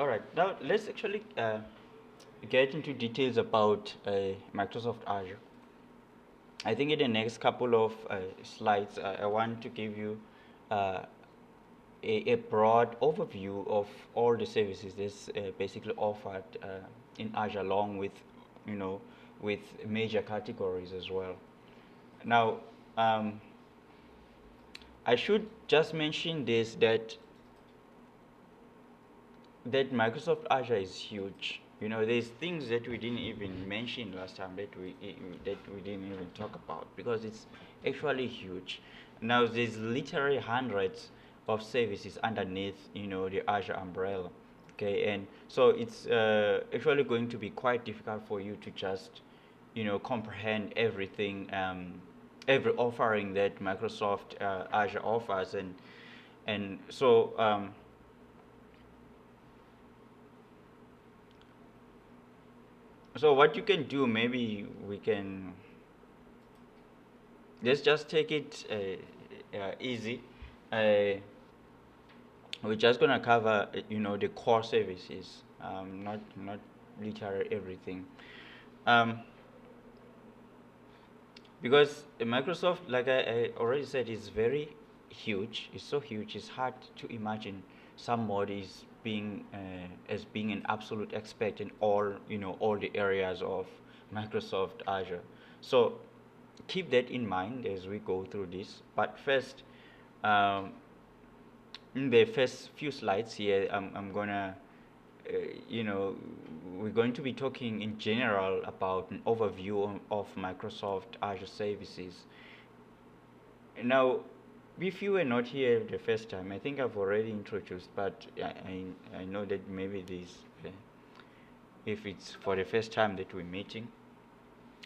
All right. Now let's actually get into details about Microsoft Azure. I think in the next couple of slides, I want to give you uh, a broad overview of all the services that's basically offered in Azure, along with, you know, with major categories as well. Now, um, I should just mention this that Microsoft Azure is huge. You know, there's things that we didn't even mention last time that we didn't even talk about because it's actually huge. Now there's literally hundreds of services underneath, you know, the Azure umbrella. Okay, and so it's actually going to be quite difficult for you to just, you know, comprehend everything, every offering that Microsoft Azure offers, and so. So what you can do, maybe we can let's just take it easy. Uh, we're just gonna cover, you know, the core services, not literally everything, um, because Microsoft, like I already said, is very huge. It's so huge. It's hard to imagine somebody is being as being an absolute expert in all, you know, all the areas of Microsoft Azure. So keep that in mind as we go through this. But first, um, in the first few slides here, I'm gonna, you know, we're going to be talking in general about an overview of Microsoft Azure services. Now, if you were not here the first time, I think I've already introduced, but I know that maybe this, if it's for the first time that we're meeting,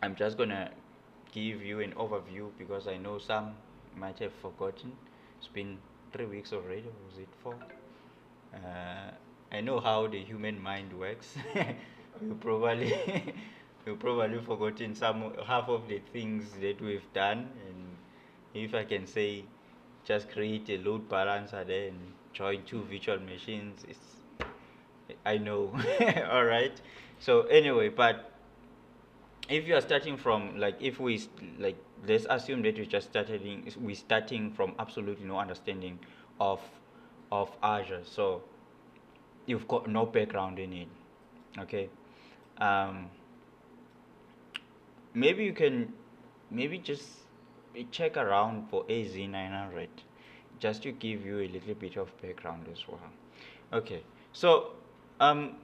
I'm just gonna give you an overview because I know some might have forgotten. It's been 3 weeks already, or was it 4? Uh, I know how the human mind works. you probably you probably forgotten some half of the things that we've done, and if I can say, just create a load balancer there and join two virtual machines. I know. All right. So anyway, but if you are starting from, like, if we like, let's assume that we starting from absolutely no understanding of Azure, so you've got no background in it. Okay. um, Maybe you can, maybe just check around for AZ900, just to give you a little bit of background as well. Okay. So um,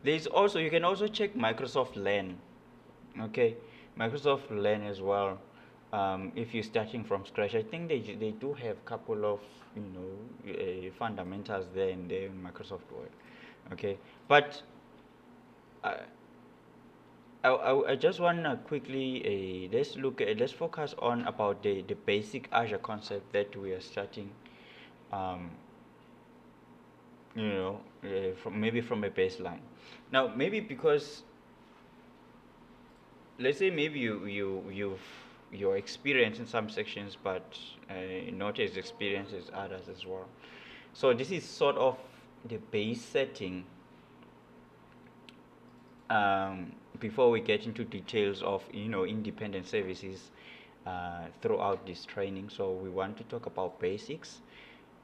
there's also, you can also check Microsoft Learn. Okay, Microsoft Learn as well. If you're starting from scratch, I think they do have a couple of, you know, fundamentals there in there in Microsoft Word. Okay, but I I just want to quickly let's focus on about the basic Azure concept that we are starting. Um, you know, from maybe from a baseline. Now, maybe because, let's say, maybe you're experienced in some sections, but not as experienced as others as well. So this is sort of the base setting, before we get into details of, you know, independent services throughout this training. So we want to talk about basics.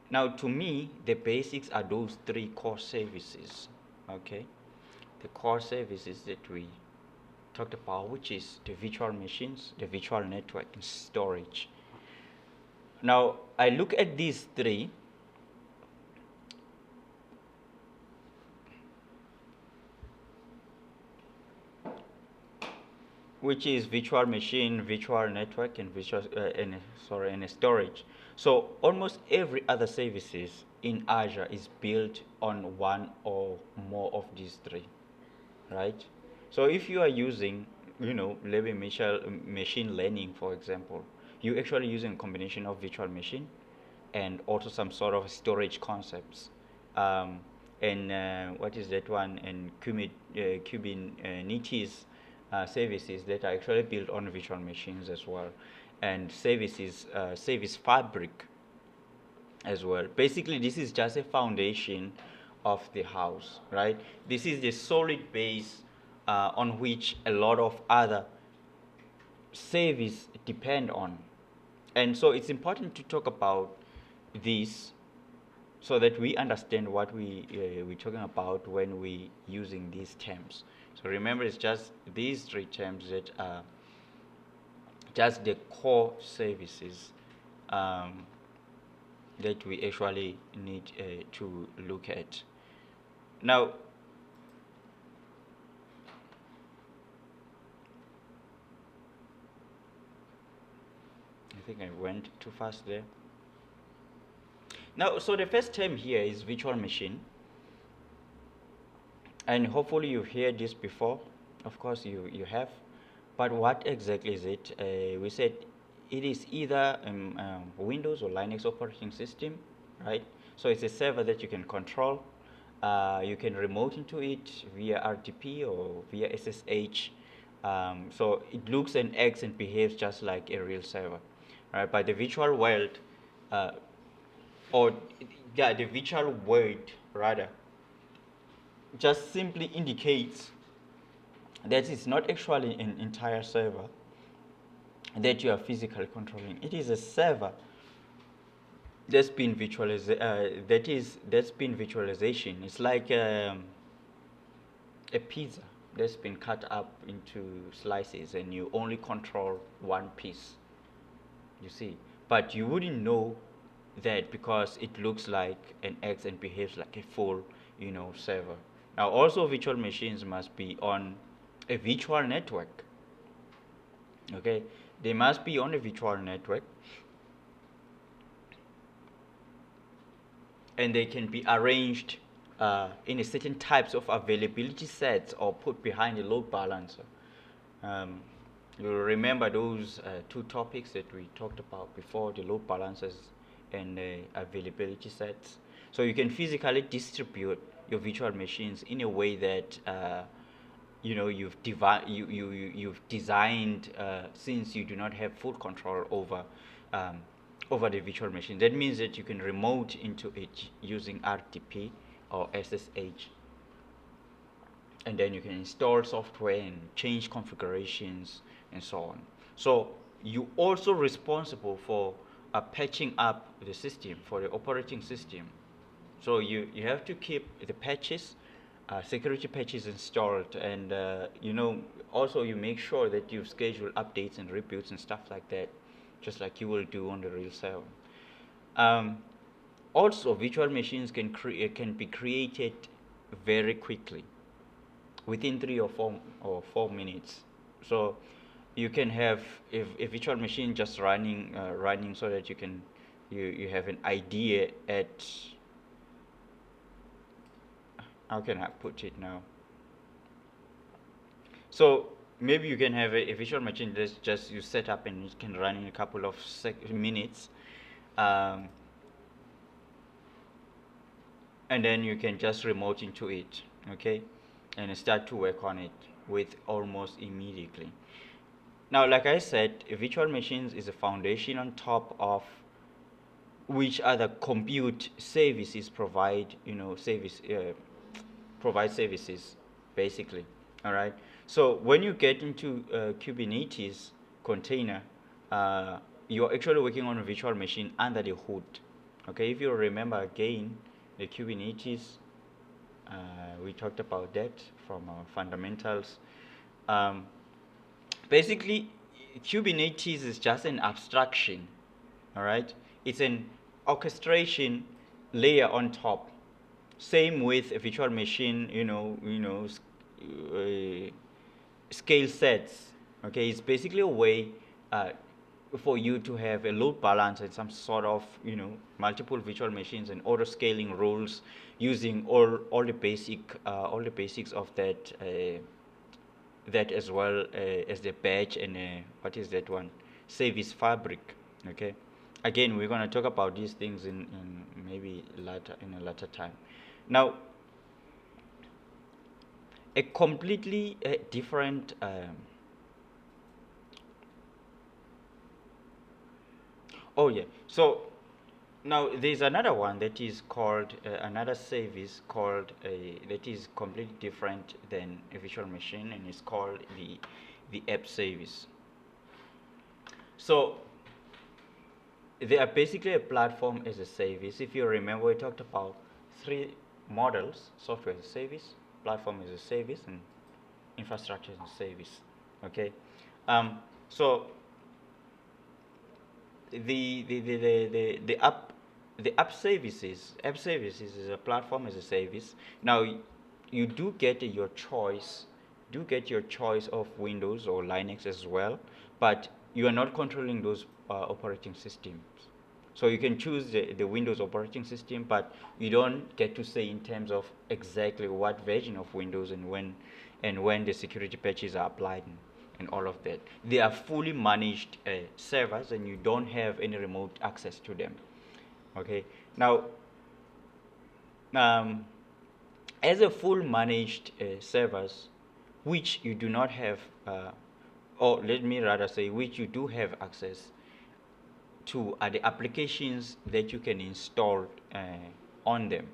Now, to me, the basics are those three core services. Okay, the core services that we talked about, which is the virtual machines, the virtual network, and storage. Now, I look at these three, which is virtual machine, virtual network, and and storage. So almost every other services in Azure is built on one or more of these three, right? So if you are using, you know, maybe machine learning, for example, you're actually using a combination of virtual machine and also some sort of storage concepts. Um, and what is that one? And Kubernetes services that are actually built on virtual machines as well, and service fabric as well. Basically, this is just a foundation of the house, right? This is the solid base on which a lot of other service depend on. And so it's important to talk about this so that we understand what we're talking about when we using these terms. So remember, it's just these three terms that are just the core services um, that we actually need to look at. Now, I think I went too fast there. Now, so the first term here is virtual machine, and hopefully you've heard this before. Of course, you have. But what exactly is it? We said it is either Windows or Linux operating system, right? So it's a server that you can control. You can remote into it via RTP or via SSH. So it looks and acts and behaves just like a real server, right? But the virtual world, uh, or yeah, the virtual world rather, just simply indicates that it's not actually an entire server that you are physically controlling. It is a server that's been that's been virtualization. It's like a pizza that's been cut up into slices, and you only control one piece. You see, but you wouldn't know that because it looks like an X and behaves like a full, server. Now, also virtual machines must be on a virtual network. Okay, they must be on a virtual network, and they can be arranged in a certain types of availability sets or put behind a load balancer. Um, you remember those two topics that we talked about before, the load balancers and availability sets. So you can physically distribute your virtual machines in a way that you've designed, since you do not have full control um, over the virtual machine. That means that you can remote into it using RTP or SSH, and then you can install software and change configurations and so on. So you also responsible for patching up the system for the operating system. So you have to keep the patches, security patches installed, and also you make sure that you schedule updates and reboots and stuff like that, just like you will do on the real server. Um, Also, virtual machines can be created very quickly, within 3 or 4 minutes. So you can have a virtual machine just running so that you have an idea at, how can I put it now? So maybe you can have a virtual machine that's just you set up and it can run in a couple of minutes, um, and then you can just remote into it, okay, and start to work on it with almost immediately. Now, like I said, virtual machines is a foundation on top of which other compute services provide services, basically. All right. So when you get into Kubernetes container, you're actually working on a virtual machine under the hood. Okay. If you remember again, the Kubernetes, we talked about that from our fundamentals. Um, Basically, Kubernetes is just an abstraction. All right. It's an orchestration layer on top. Same with a virtual machine, uh, scale sets. Okay, it's basically a way uh, for you to have a load balance and some sort of multiple virtual machines and auto scaling rules using all the basics of that as well as the batch and what is that one, service fabric. Okay, again we're going to talk about these things in maybe later in a later time. Now, a completely different. Oh yeah. So now there's another one that is called another service called that is completely different than a virtual machine, and it's called the app service. So they are basically a platform as a service. If you remember, we talked about three models: software as a service, platform as a service, and infrastructure as a service. Okay, so the app services is a platform as a service. Now you do get your choice of Windows or Linux as well, but you are not controlling those operating systems. So you can choose the Windows operating system, but you don't get to say in terms of exactly what version of Windows and when the security patches are applied and all of that. They are fully managed servers, and you don't have any remote access to them. Okay. Now, um, as a full managed servers, which you do not have, or let me rather say, which you do have access to, are the applications that you can install on them.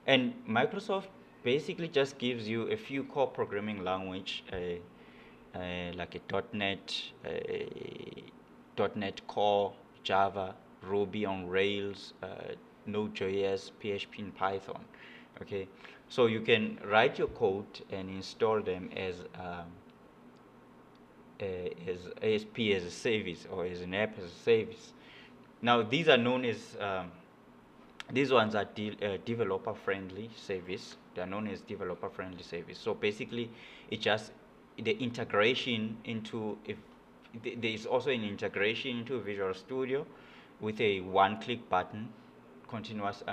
And Microsoft basically just gives you a few core programming language, like a .NET Core, Java, Ruby on Rails, Node.js, PHP, and Python. Okay, so you can write your code and install them as ASP as a service or as an app as a service. Now these are known as these ones are developer friendly service. They are known as developer friendly service. So basically, it just the integration into if there is also an integration into Visual Studio with a one-click button, continuous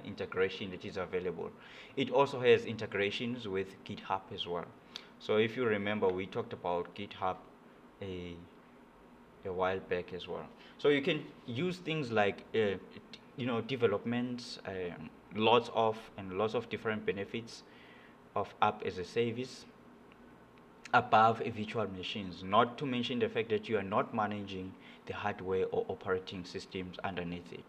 integration that is available. It also has integrations with GitHub as well. So if you remember, we talked about GitHub a a while back as well. So you can use things like developments, lots of different benefits of app as a service above a virtual machines. Not to mention the fact that you are not managing the hardware or operating systems underneath it.